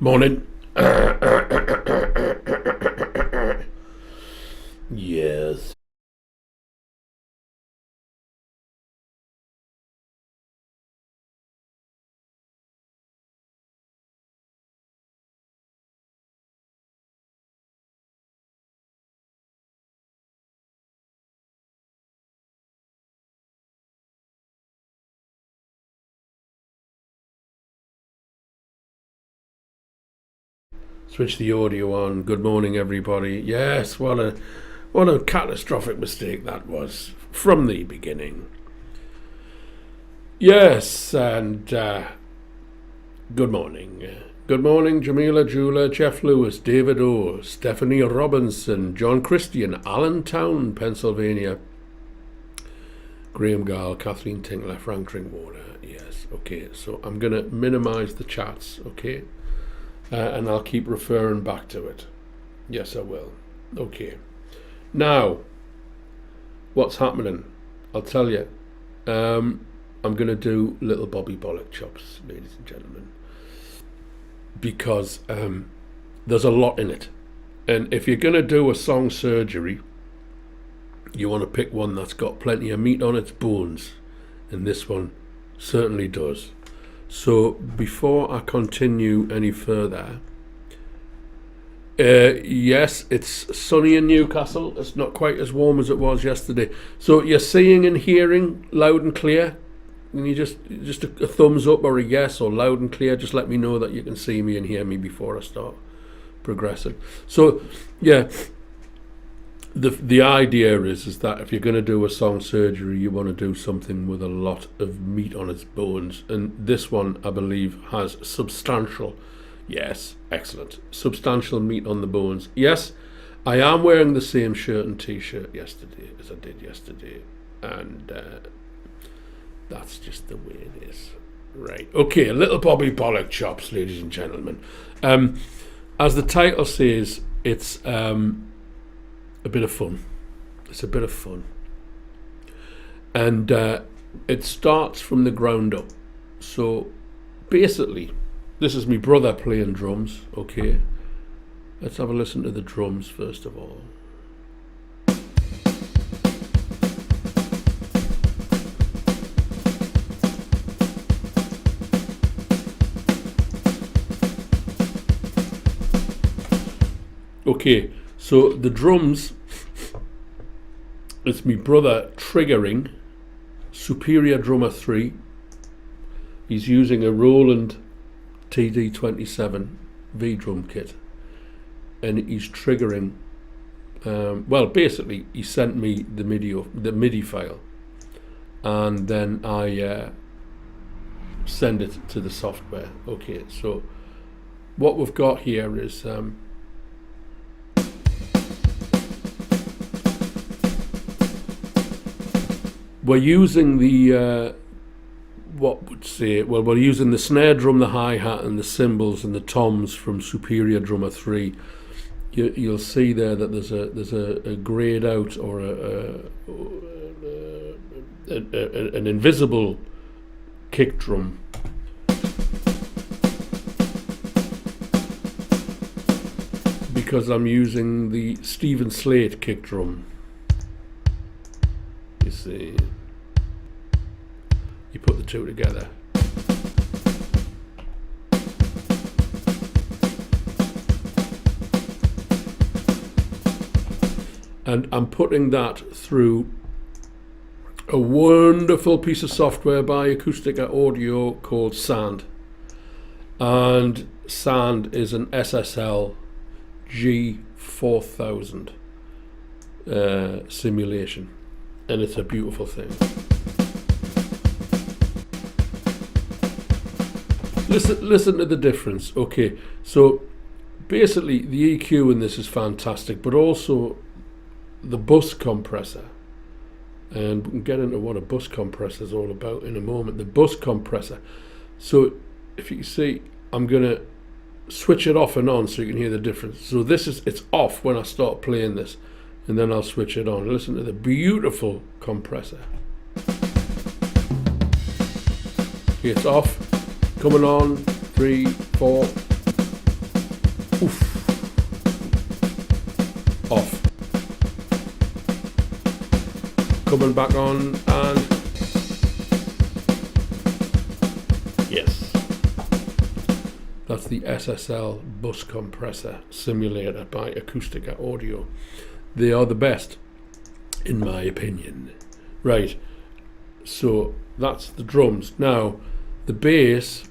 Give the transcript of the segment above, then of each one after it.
Morning. Yes. Switch the audio on. Good morning, everybody. Yes, what a catastrophic mistake that was from the beginning. Yes, and good morning. Good morning, Jamila Jula, Jeff Lewis, David O, Stephanie Robinson, John Christian, Allentown, Pennsylvania, Graham Gall, Kathleen Tinkler, Frank Drinkwater. Yes, okay, so I'm going to minimize the chats, okay? And I'll keep referring back to it. Yes, I will. Okay. Now, what's happening? I'll tell you. I'm going to do little Bobby Bollock Chops, ladies and gentlemen, because there's a lot in it. And if you're going to do a song surgery, you want to pick one that's got plenty of meat on its bones. And this one certainly does. So before I continue any further, yes, it's sunny in Newcastle. It's not quite as warm as it was yesterday. So you're seeing and hearing loud and clear. Can you just a thumbs up or a yes or loud and clear? Just let me know that you can see me and hear me before I start progressing. So yeah. The idea is that if you're going to do a song surgery, you want to do something with a lot of meat on its bones. And this one, I believe, has substantial, yes, excellent, substantial meat on the bones. Yes, I am wearing the same shirt and t-shirt yesterday as I did yesterday. And that's just the way it is. Right. Okay, a little Bobby Bollock Chops, ladies and gentlemen. As the title says, it's a bit of fun. It's a bit of fun. And it starts from the ground up. So basically, this is my brother playing drums, okay? Let's have a listen to the drums first of all. Okay. So the drums, it's my brother triggering Superior Drummer 3. He's using a Roland TD27 V-drum kit. And he's triggering, well, basically, he sent me the MIDI file. And then I send it to the software. Okay, so what we've got here is... we're using the we're using the snare drum, the hi-hat and the cymbals and the toms from Superior Drummer 3. You'll see there that there's a grayed out or an invisible kick drum. Because I'm using the Stephen Slate kick drum. You see, you put the two together. And I'm putting that through a wonderful piece of software by Acoustica Audio called Sand. And Sand is an SSL G4000 simulation. And it's a beautiful thing. Listen to the difference. Okay, so basically the EQ in this is fantastic, but also the bus compressor. And we can get into what a bus compressor is all about in a moment. The bus compressor. So if you can see, I'm going to switch it off and on so you can hear the difference. So it's off when I start playing this. And then I'll switch it on. Listen to the beautiful compressor. It's off. Coming on. 3, 4. Off. Coming back on, and yes, that's the SSL bus compressor simulator by Acoustica Audio. They are the best, in my opinion. Right, so that's the drums. Now, the bass,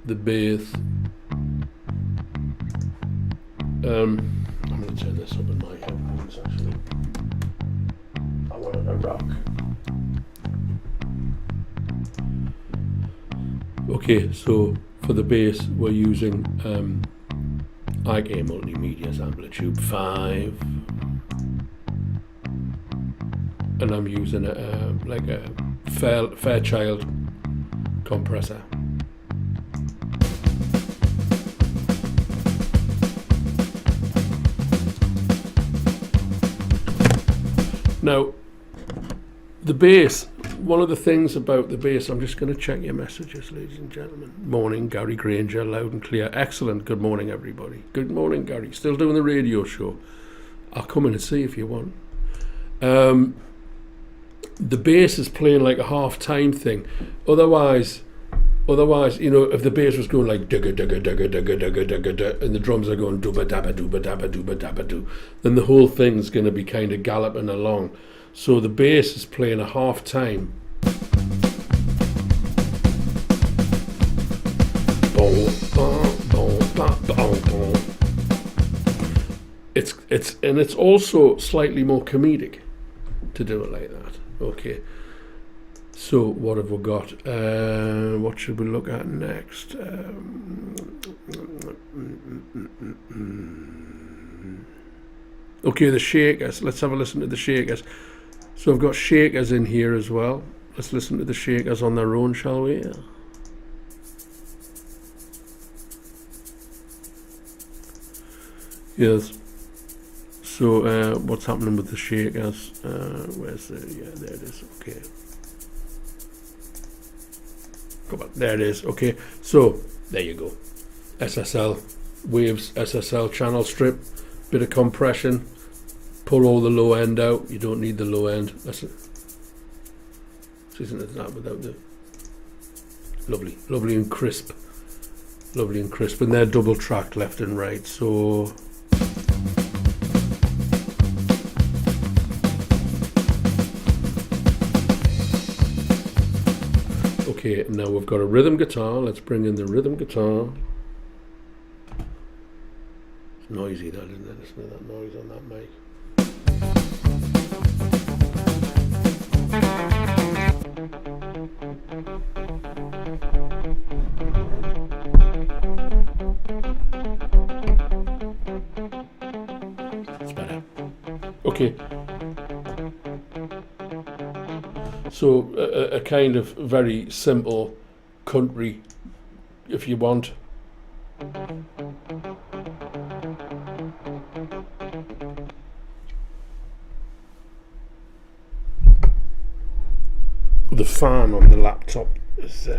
I'm going to turn this up in my headphones actually. I want it to rock. Okay, so for the bass we're using IK Multimedia's Amplitude 5, and I'm using like a Fairchild compressor. Now, the bass, one of the things about the bass, I'm just going to check your messages, ladies and gentlemen. Morning, Gary Granger, loud and clear. Excellent. Good morning, everybody. Good morning, Gary. Still doing the radio show. I'll come in and see if you want. The bass is playing like a half-time thing. Otherwise, you know, if the bass was going like dugga dugga dugga dugga dugga dugga dugga, and the drums are going dooba dabba dooba dabba dooba dabba doo, then the whole thing's going to be kind of galloping along. So the bass is playing a half time. It's also slightly more comedic to do it like that. Okay. So what have we got? What should we look at next? Okay, the shakers. Let's have a listen to the shakers. So I've got shakers in here as well. Let's listen to the shakers on their own, shall we? Yes. So what's happening with the shakers? Where's the? Yeah, there it is. Okay. Come on, there it is. Okay. So there you go. SSL waves, SSL channel strip, bit of compression. Pull all the low end out. You don't need the low end. That's it. Isn't it that without the lovely and crisp, and they're double tracked left and right. So okay, now we've got a rhythm guitar. Let's bring in the rhythm guitar. It's noisy, that isn't it? Listen to that noise on that mic. It's better. Okay. So a kind of very simple country, if you want. The fan on the laptop is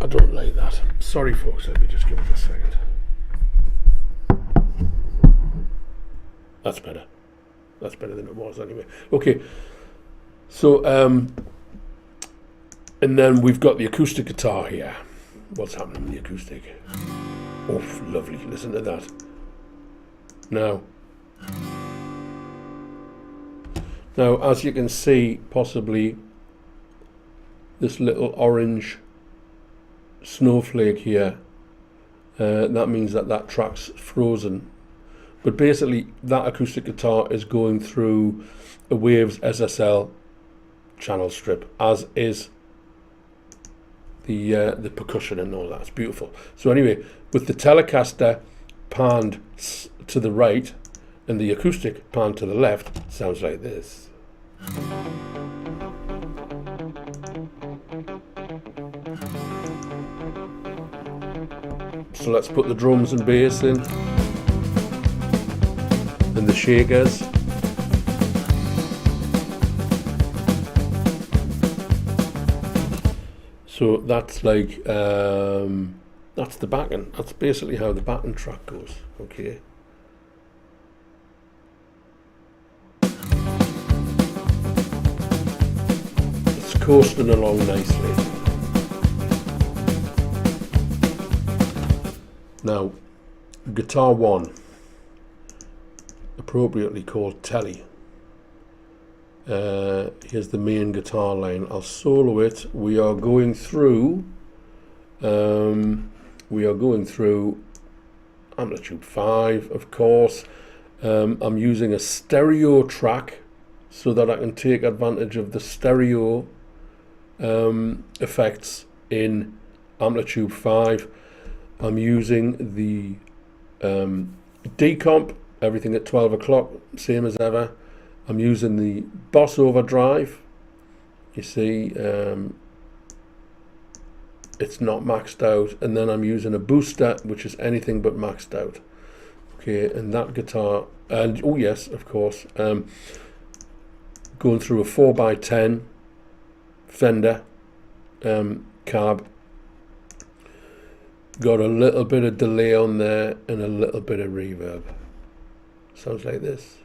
I don't like that. Sorry folks, let me just give it a second. That's better. That's better than it was anyway. Okay. So and then we've got the acoustic guitar here. What's happening with the acoustic? Oh, lovely. Listen to that. Now, as you can see, possibly this little orange snowflake here, that means that track's frozen. But basically, that acoustic guitar is going through a Waves SSL channel strip, as is the percussion and all that. It's beautiful. So anyway, with the Telecaster panned to the right and the acoustic panned to the left, sounds like this. So let's put the drums and bass in, and the shakers. So that's like That's the backing. That's basically how the backing track goes. Okay. It's coasting along nicely. Now, guitar 1, appropriately called Telly. Here's the main guitar line. I'll solo it. We are going through amplitude 5, of course. I'm using a stereo track so that I can take advantage of the stereo effects in amplitude 5. I'm using the decomp, everything at 12 o'clock, same as ever. I'm using the Boss Overdrive. You see, it's not maxed out. And then I'm using a booster, which is anything but maxed out. Okay, and that guitar, and oh yes, of course, going through a 4x10 Fender cab. Got a little bit of delay on there and a little bit of reverb. Sounds like this.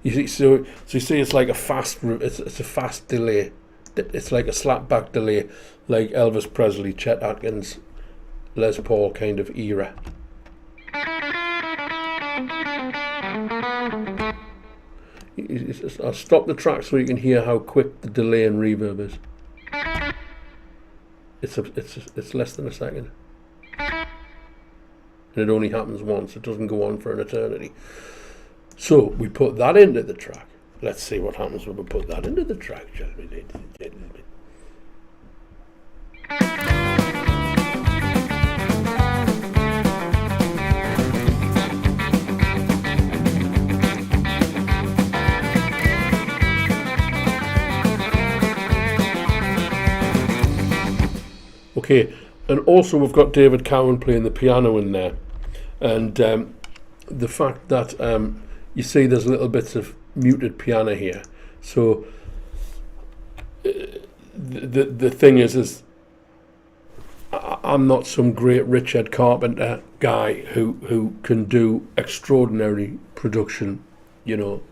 You see, so you see, it's like a fast. It's a fast delay. It's like a slapback delay, like Elvis Presley, Chet Atkins, Les Paul kind of era. I'll stop the track so you can hear how quick the delay and reverb is. It's less than a second, and it only happens once. It doesn't go on for an eternity. So we put that into the track. Let's see what happens when we put that into the track, shall we, ladies and gentlemen? Okay, and also we've got David Cowan playing the piano in there, and the fact that you see there's little bits of muted piano here. So the thing is I'm not some great Richard Carpenter guy who can do extraordinary production, you know,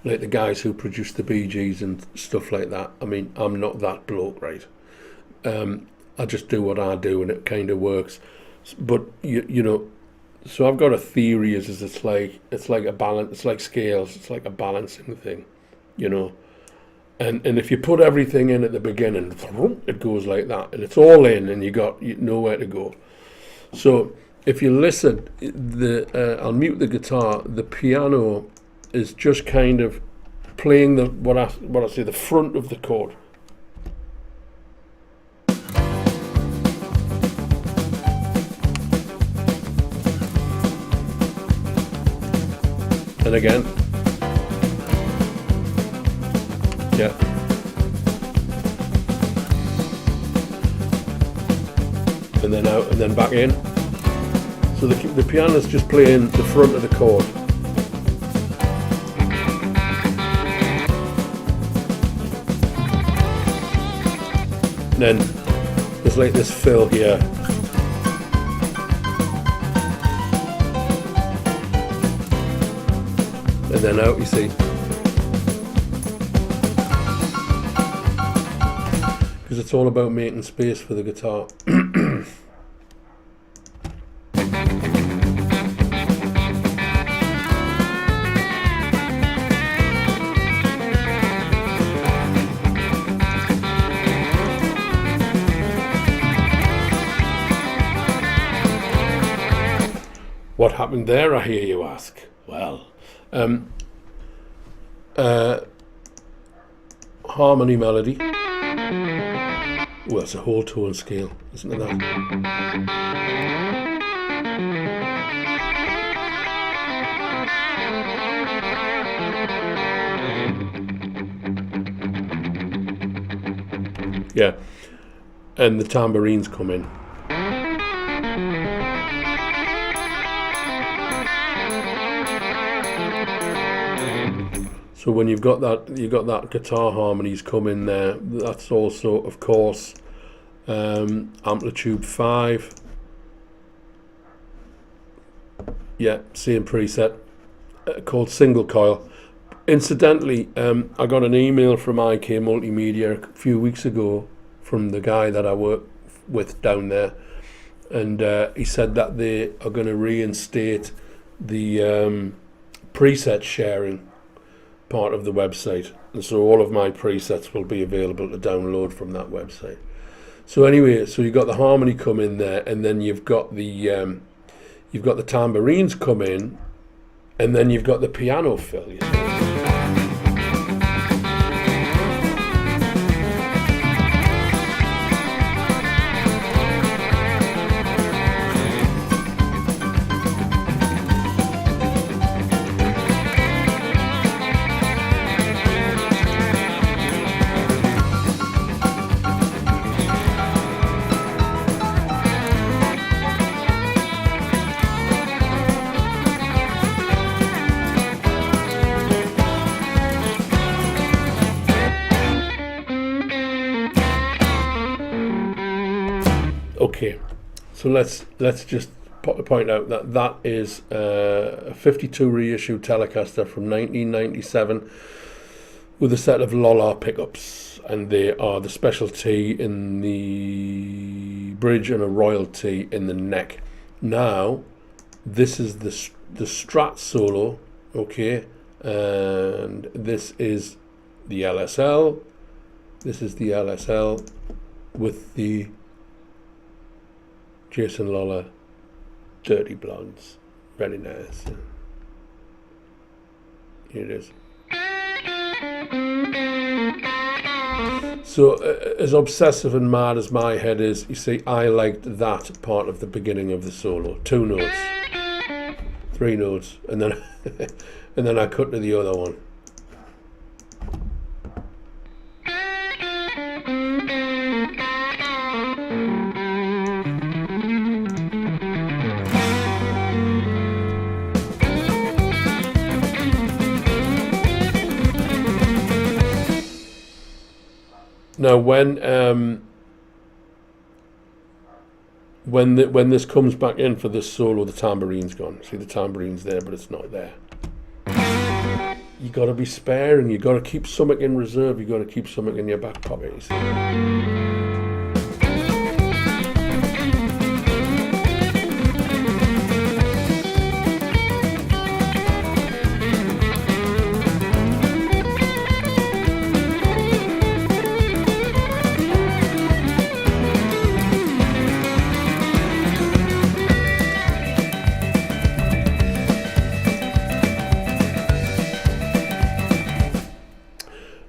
like the guys who produce the Bee Gees and stuff like that. I mean, I'm not that bloke, right? I just do what I do and it kind of works. But you know, so I've got a theory is it's like a balance, it's like scales, it's like a balancing thing, you know. And if you put everything in at the beginning, it goes like that, and it's all in, and you nowhere to go. So if you listen, I'll mute the guitar. The piano is just kind of playing what I say the front of the chord. And again, yeah. And then out and then back in. So the piano's just playing the front of the chord. And then there's like this fill here. And then out, you see. Because it's all about making space for the guitar. What happened there, I hear you ask? Well, harmony melody. Well, it's a whole tone scale, isn't it that? Yeah, and the tambourines come in. So when you've got that guitar harmonies come in there. That's also, of course, Amplitude 5. Yeah, same preset, called single coil. Incidentally, I got an email from IK Multimedia a few weeks ago from the guy that I work with down there, and he said that they are going to reinstate the preset sharing part of the website, and so all of my presets will be available to download from that website. So anyway, so you've got the harmony come in there, and then you've got the tambourines come in, and then you've got the piano fill. You see. Okay, so let's just point out that that is a 52 reissue Telecaster from 1997 with a set of Lola pickups, and they are the specialty in the bridge and a royalty in the neck. Now, this is the Strat solo, okay, and this is the LSL. This is the LSL with the Jason Lollar Dirty Blondes. Very nice. Here it is. So, as obsessive and mad as my head is, you see, I liked that part of the beginning of the solo. 2 notes, 3 notes, and then and then I cut to the other one. Now, when this comes back in for this solo, the tambourine's gone. See, the tambourine's there, but it's not there. You got to be sparing. You got to keep something in reserve. You got to keep something in your back pocket. You see.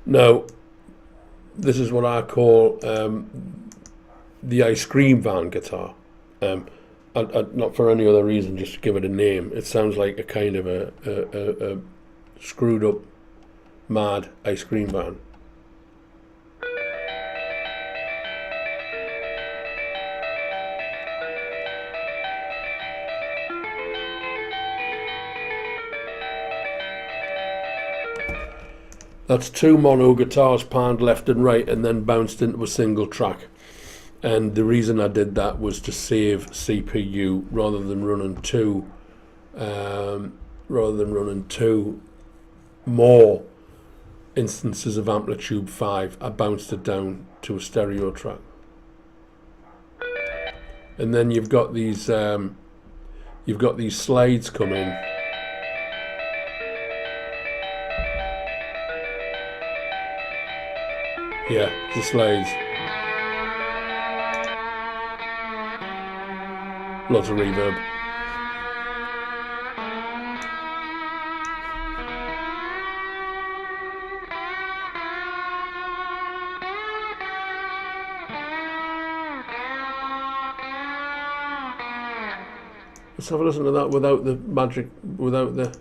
Now, this is what I call the ice cream van guitar. Not for any other reason, just to give it a name. It sounds like a kind of a screwed up, mad ice cream van. That's 2 mono guitars panned left and right and then bounced into a single track. And the reason I did that was to save CPU rather than running two more instances of Amplitude 5. I bounced it down to a stereo track. And then you've got these slides coming. Yeah, the slides. Lots of reverb. Let's have a listen to that without the magic, without the...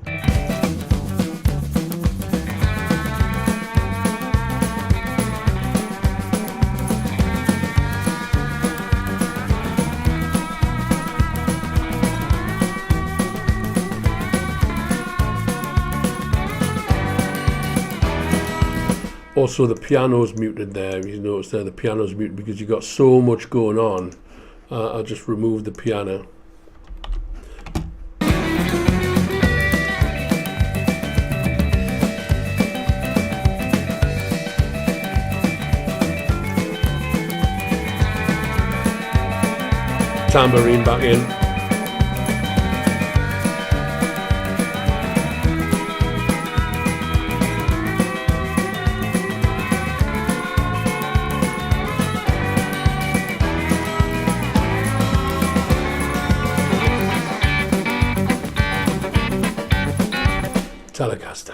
Also, the piano's muted there. You notice there the piano's muted because you've got so much going on. I'll just remove the piano. Tambourine back in. Telecaster.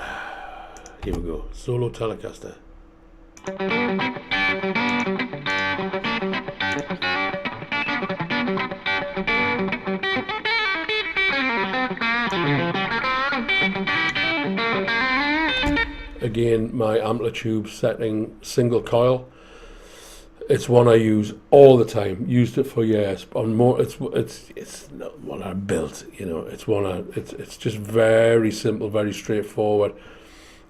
Here we go. Solo Telecaster. Again, my amplitude setting, single coil. It's one I use all the time. Used it for years. On more, it's not one I built. You know, it's one it's just very simple, very straightforward.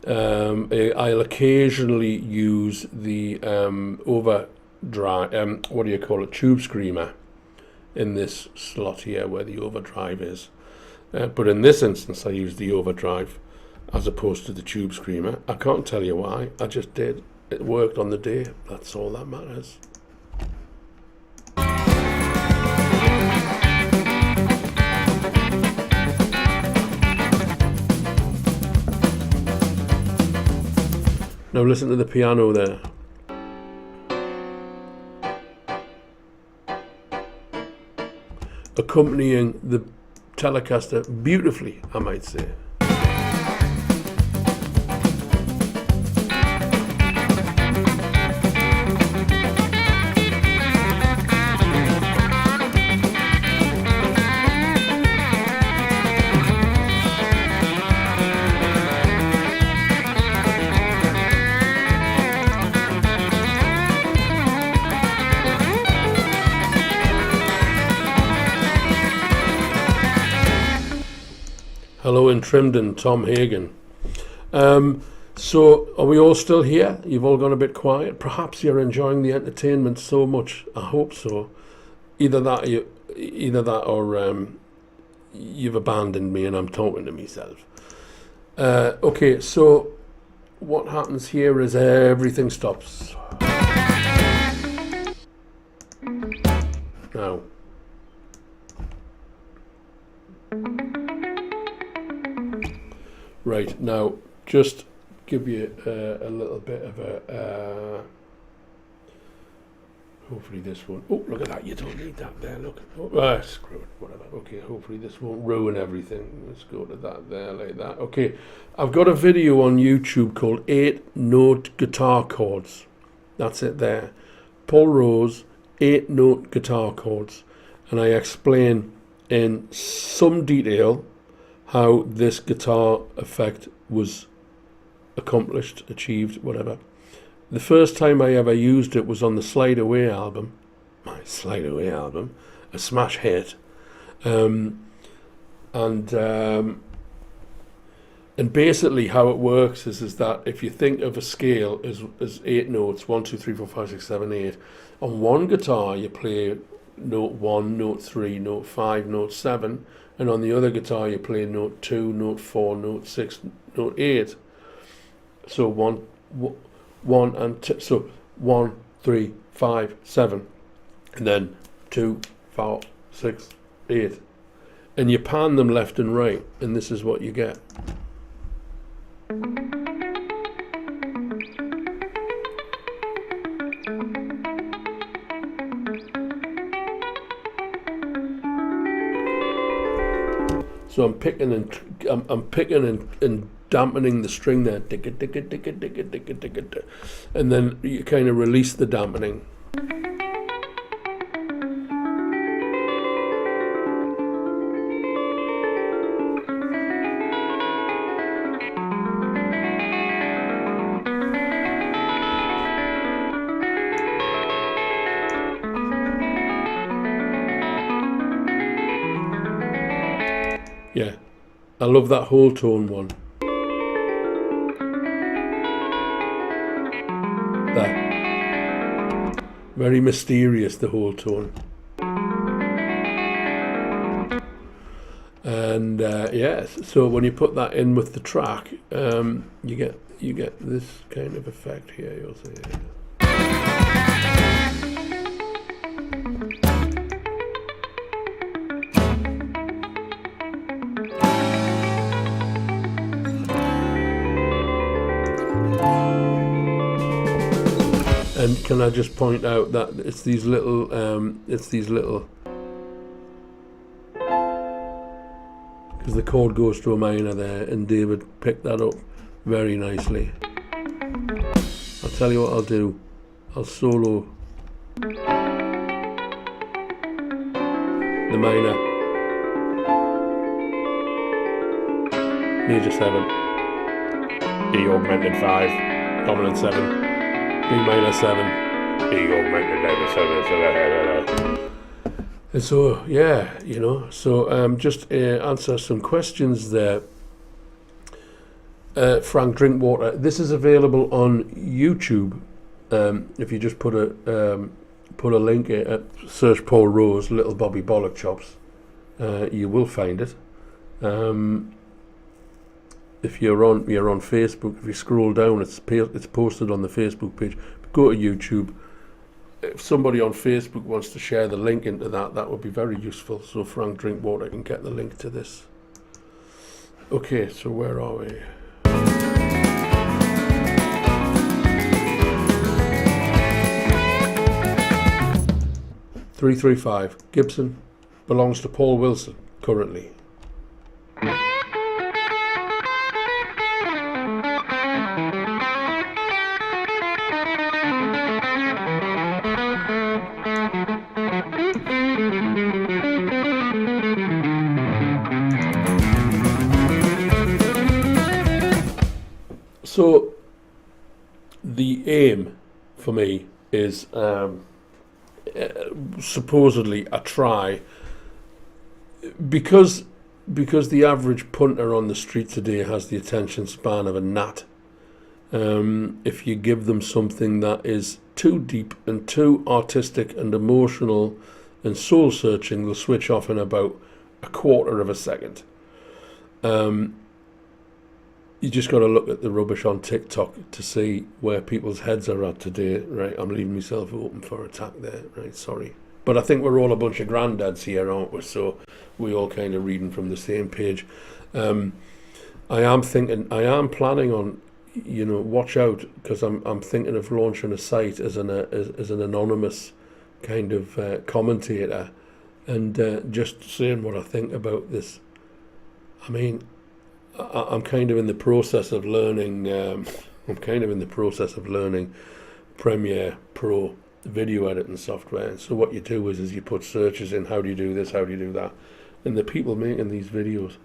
I'll occasionally use the overdrive. What do you call it? Tube screamer in this slot here where the overdrive is. But in this instance, I use the overdrive as opposed to the tube screamer. I can't tell you why. I just did. It worked on the day. That's all that matters. Now listen to the piano there. Accompanying the Telecaster beautifully, I might say. Hello in Trimden, Tom Hagen. So are we all still here? You've all gone a bit quiet. Perhaps you're enjoying the entertainment so much. I hope so. Either that or you've abandoned me and I'm talking to myself. Okay, so what happens here is everything stops. Now. Right, now, just give you a little bit of a, hopefully this won't, oh, look at that, you don't need that there, look, screw it, whatever, okay, hopefully this won't ruin everything. Let's go to that there, like that. Okay, I've got a video on YouTube called 8-note guitar chords. That's it there. Paul Rose, 8-note guitar chords. And I explain in some detail how this guitar effect was accomplished, achieved, whatever. The first time I ever used it was on the Slide Away album, my Slide Away album, a smash hit. And basically how it works is that if you think of a scale as 8 notes, 1, 2, 3, 4, 5, 6, 7, 8, on one guitar you play note 1, note 3, note 5, note 7, and on the other guitar you play note 2, note 4, note 6, note 8. So 1 and 2, so 1, 3, 5, 7, and then 2, 4, 6, 8. And you pan them left and right, and this is what you get. So I'm picking and dampening the string there, and then you kind of release the dampening. Yeah, I love that whole tone one. There. Very mysterious, the whole tone. And yes, so when you put that in with the track, you get this kind of effect here. You'll see. And can I just point out that it's these little, because the chord goes to a minor there, and David picked that up very nicely. I'll tell you what I'll do. I'll solo the minor, major 7, E augmented 5, dominant 7. B minor 7, E augmented down to 7. And so, yeah, so just answer some questions there. Frank Drinkwater, this is available on YouTube. If you just put a link in, search Paul Rose, Little Bobby Bollock Chops, you will find it. If you're on Facebook, if you scroll down, it's posted on the Facebook page. Go to YouTube. If somebody on Facebook wants to share the link into that would be very useful, so Frank Drinkwater can get the link to this. Okay, so where are we? .335 Gibson, belongs to Paul Wilson currently. So the aim for me is supposedly a try, because the average punter on the street today has the attention span of a gnat. If you give them something that is too deep and too artistic and emotional and soul searching, they'll switch off in about a quarter of a second. You just got to look at the rubbish on TikTok to see where people's heads are at today, right? I'm leaving myself open for attack there, right? Sorry. But I think we're all a bunch of granddads here, aren't we? So we all kind of reading from the same page. I am planning on, watch out, because I'm thinking of launching a site as an anonymous kind of commentator, and just saying what I think about this. I mean, I'm kind of in the process of learning. Premiere Pro video editing software. And so what you do is you put searches in. How do you do this? How do you do that? And the people making these videos,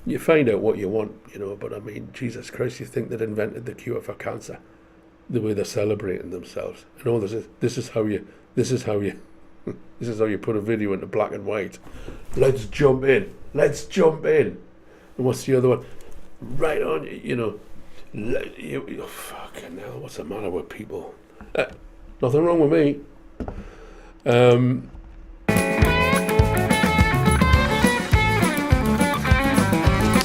you find out what you want, But I mean, Jesus Christ, you think they'd invented the cure for cancer? The way they're celebrating themselves, and all this is how you put a video into black and white. Let's jump in. And what's the other one? Right on, fucking hell, what's the matter with people? Nothing wrong with me.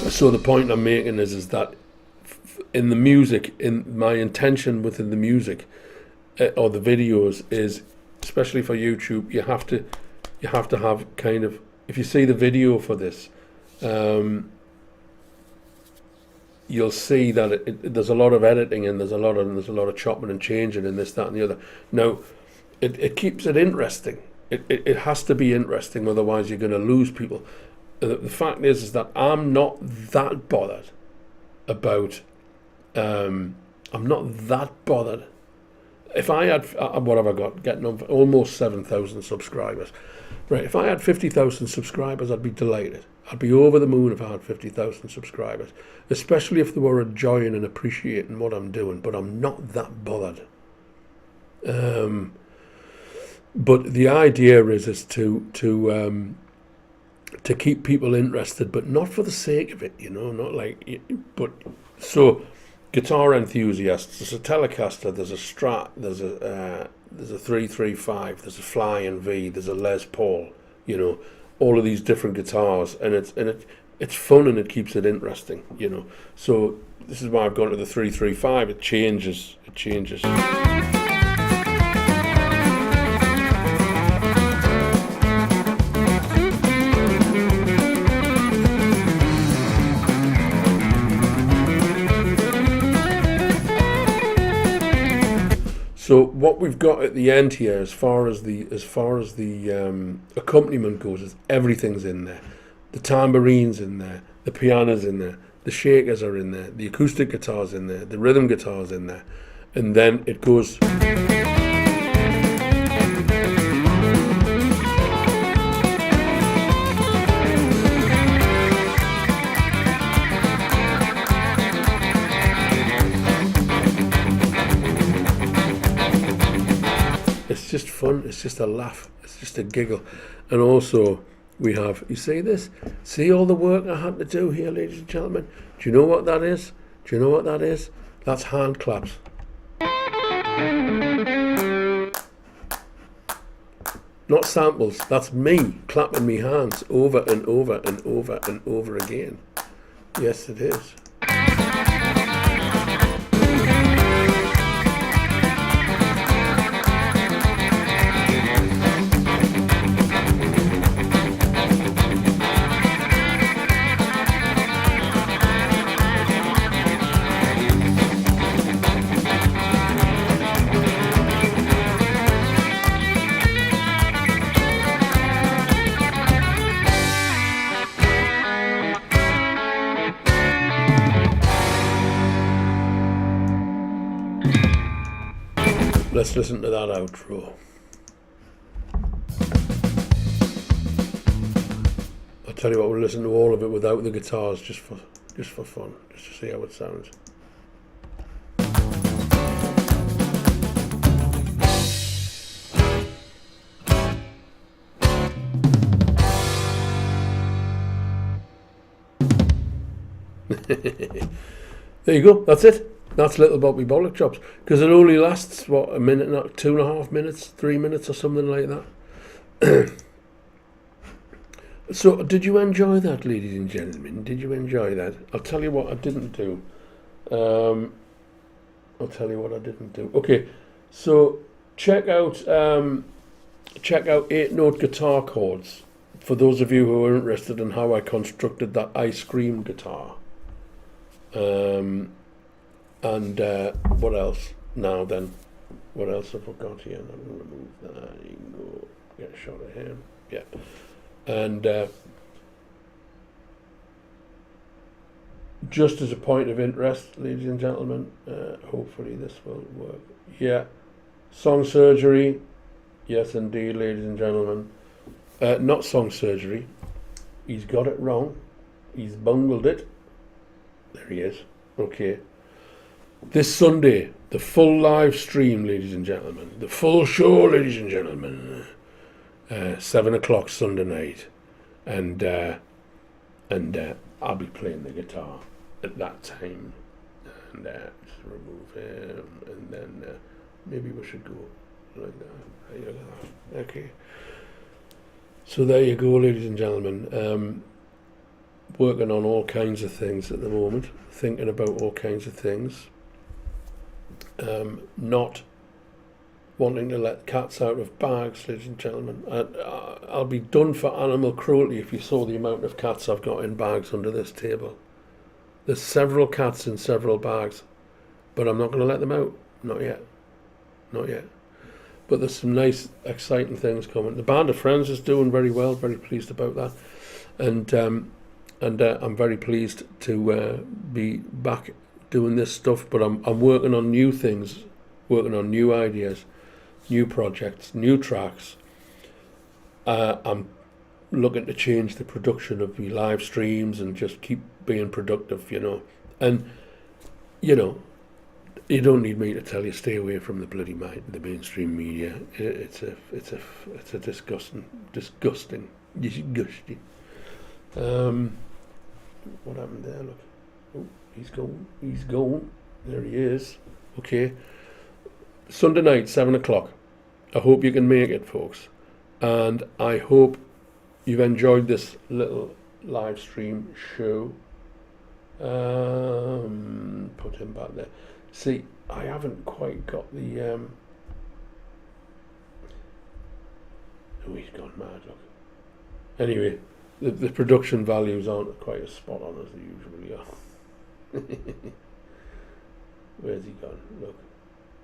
So the point I'm making is that in the music, in my intention within the music or the videos is, especially for YouTube, you have to have kind of, if you see the video for this, you'll see that there's a lot of editing and there's a lot of chopping and changing and this, that, and the other. Now, it keeps it interesting. It has to be interesting, otherwise you're going to lose people. The fact is that I'm not that bothered about. I'm not that bothered. If I had, what have I got? Getting on for almost 7,000 subscribers. Right, if I had 50,000 subscribers, I'd be delighted. I'd be over the moon if I had 50,000 subscribers, especially if they were enjoying and appreciating what I'm doing, but I'm not that bothered. But the idea is to keep people interested, but not for the sake of it, not like, but so guitar enthusiasts, there's a Telecaster, there's a Strat, there's a 335, there's a Flying V, there's a Les Paul. You know, all of these different guitars, and it's fun and it keeps it interesting. You know, so this is why I've gone to the 335. It changes. So what we've got at the end here, as far as the accompaniment goes, is everything's in there. The tambourine's in there, the piano's in there, the shakers are in there, the acoustic guitar's in there, the rhythm guitar's in there, and then it goes. It's just fun, it's just a laugh, it's just a giggle. And also we have, you see this? See all the work I had to do here, ladies and gentlemen? Do you know what that is? Do you know what that is? That's hand claps. Not samples, that's me clapping me hands over and over and over and over again. Yes, it is. Let's listen to that outro. I'll tell you what, we'll listen to all of it without the guitars, just for fun, just to see how it sounds. There you go, that's it. That's little Bobby Bollock Chops, because it only lasts, what, a minute, not 2.5 minutes, 3 minutes or something like that. So, did you enjoy that, ladies and gentlemen? Did you enjoy that? I'll tell you what I didn't do. Okay, so check out 8-note guitar chords for those of you who are interested in how I constructed that ice cream guitar. And what else? Now then, what else have I got here? I'm going to remove that. You can go get a shot of him. Yeah. And just as a point of interest, ladies and gentlemen, hopefully this will work. Yeah. Song surgery. Yes, indeed, ladies and gentlemen. Not song surgery. He's got it wrong. He's bungled it. There he is. Okay. This Sunday, the full live stream, ladies and gentlemen. The full show, ladies and gentlemen. 7 o'clock Sunday night. And I'll be playing the guitar at that time. And just remove him. And then maybe we should go like that. Okay. So there you go, ladies and gentlemen. Working on all kinds of things at the moment. Thinking about all kinds of things. Not wanting to let cats out of bags, ladies and gentlemen. I'll be done for animal cruelty if you saw the amount of cats I've got in bags under this table. There's several cats in several bags, but I'm not going to let them out. Not yet. But there's some nice, exciting things coming. The Band of Friends is doing very well. Very pleased about that, and I'm very pleased to be back doing this stuff. But I'm working on new things, working on new ideas, new projects, new tracks. I'm looking to change the production of the live streams and just keep being productive, And you don't need me to tell you stay away from the bloody the mainstream media. It's a disgusting. What happened there? Look, oh, he's gone. There he is. Okay. Sunday night, 7 o'clock. I hope you can make it, folks. And I hope you've enjoyed this little live stream show. Put him back there. See, I haven't quite got the... Oh, he's gone mad, look. Anyway, the production values aren't quite as spot on as they usually are. Where's he gone? Look.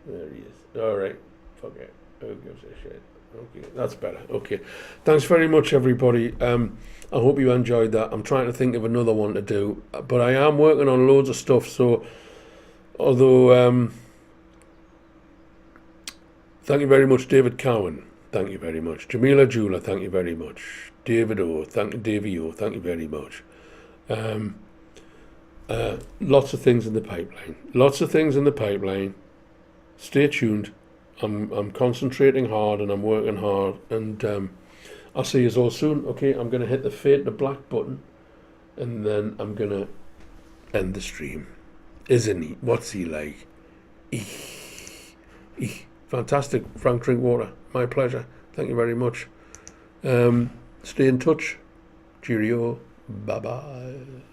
There he is. Alright. Fuck it. Who gives a shit? Okay, that's better. Okay. Thanks very much, everybody. I hope you enjoyed that. I'm trying to think of another one to do. But I am working on loads of stuff, so... Although... thank you very much, David Cowan. Thank you very much. Jamila Jula, thank you very much. David O, Davey O, thank you very much. Lots of things in the pipeline. Lots of things in the pipeline. Stay tuned. I'm concentrating hard and I'm working hard, and I'll see you all soon. Okay, I'm going to hit the fade to black button, and then I'm going to end the stream. Isn't he? What's he like? Fantastic, Frank Drinkwater. My pleasure. Thank you very much. Stay in touch. Cheerio. Bye-bye.